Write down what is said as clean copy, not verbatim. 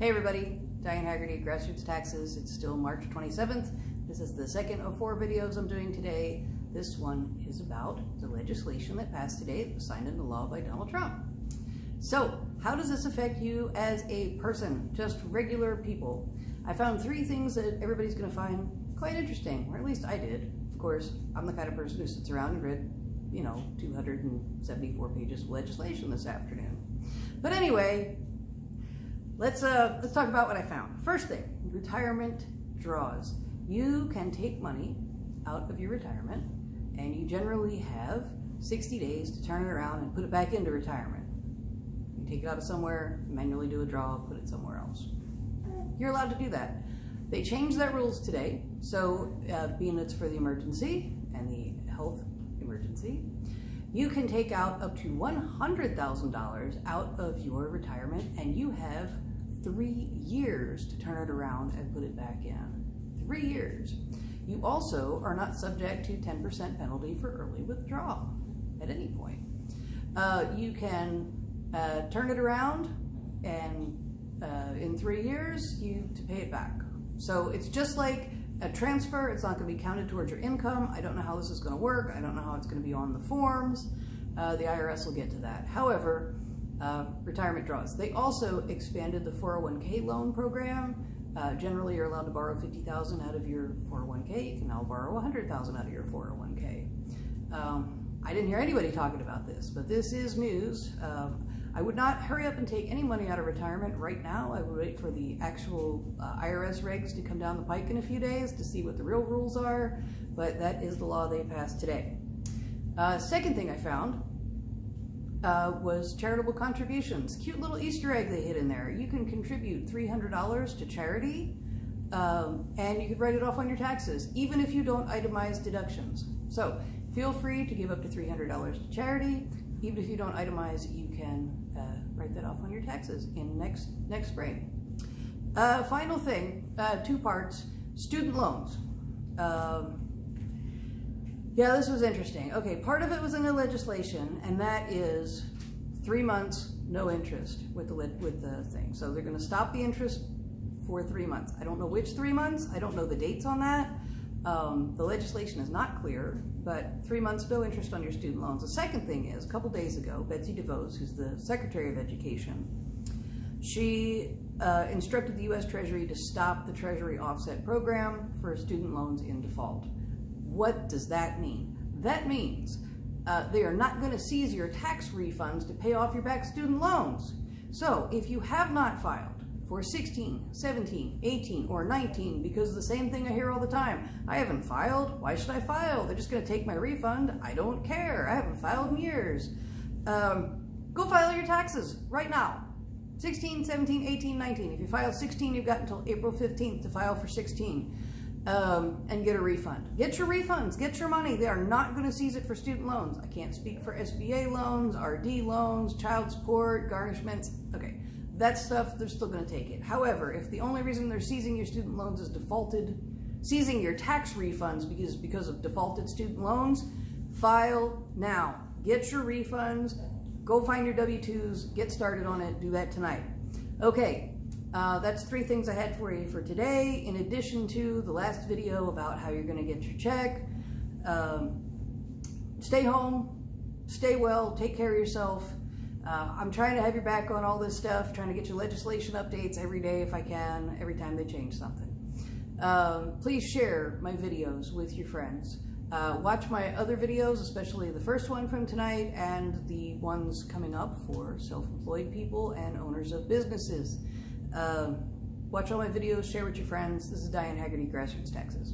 Hey everybody, Diane Haggerty, Grassroots Taxes. It's still March 27th. This is the second of 4 videos I'm doing today. This one is about the legislation that passed today that was signed into law by Donald Trump. So, how does this affect you as a person, just regular people? I found 3 things that everybody's going to find quite interesting, or at least I did. Of course, I'm the kind of person who sits around and read, 274 pages of legislation this afternoon. But anyway, let's talk about what I found. First thing, retirement draws. You can take money out of your retirement, and you generally have 60 days to turn it around and put it back into retirement. You take it out of somewhere, manually do a draw, put it somewhere else. You're allowed to do that. They changed that rules today, so being it's for the emergency and the health emergency, you can take out up to $100,000 out of your retirement, and you have 3 years to turn it around and put it back in. 3 years. You also are not subject to 10% penalty for early withdrawal at any point. You can turn it around, and in 3 years, to pay it back. So it's just like a transfer. It's not going to be counted towards your income. I don't know how this is going to work. I don't know how it's going to be on the forms. The IRS will get to that. However, retirement draws. They also expanded the 401k loan program. Generally, you're allowed to borrow $50,000 out of your 401k. You can now borrow $100,000 out of your 401k. I didn't hear anybody talking about this, but this is news. I would not hurry up and take any money out of retirement right now. I would wait for the actual IRS regs to come down the pike in a few days to see what the real rules are, but that is the law they passed today. Second thing I found was charitable contributions. Cute little Easter egg they hid in there. You can contribute $300 to charity, and you could write it off on your taxes, even if you don't itemize deductions. So feel free to give up to $300 to charity. Even if you don't itemize, you can write that off on your taxes in next spring. Final thing, 2 parts, student loans. Yeah, this was interesting. Okay, part of it was in the legislation, and that is 3 months, no interest with the thing. So they're going to stop the interest for 3 months. I don't know which 3 months. I don't know the dates on that. The legislation is not clear, but 3 months, no interest on your student loans. The second thing is, a couple days ago, Betsy DeVos, who's the Secretary of Education, she instructed the U.S. Treasury to stop the Treasury offset program for student loans in default. What does that mean? That means they are not going to seize your tax refunds to pay off your back student loans. So if you have not filed for 16, 17, 18, or 19, because the same thing I hear all the time, I haven't filed, why should I file? They're just going to take my refund. I don't care. I haven't filed in years. Go file your taxes right now. 16, 17, 18, 19. If you filed 16, you've got until April 15th to file for 16 and get a refund. Get your refunds. Get your money. They are not going to seize it for student loans. I can't speak for SBA loans, RD loans, child support, garnishments. Okay. That stuff, they're still going to take it. However, if the only reason they're seizing your student loans is seizing your tax refunds because of defaulted student loans, file now. Get your refunds, go find your W-2s, get started on it, do that tonight. Okay, that's 3 things I had for you for today, in addition to the last video about how you're going to get your check. Stay home, stay well, take care of yourself. I'm trying to have your back on all this stuff, trying to get you legislation updates every day if I can, every time they change something. Please share my videos with your friends. Watch my other videos, especially the first one from tonight and the ones coming up for self-employed people and owners of businesses. Watch all my videos, share with your friends. This is Diane Haggerty, Grassroots Taxes.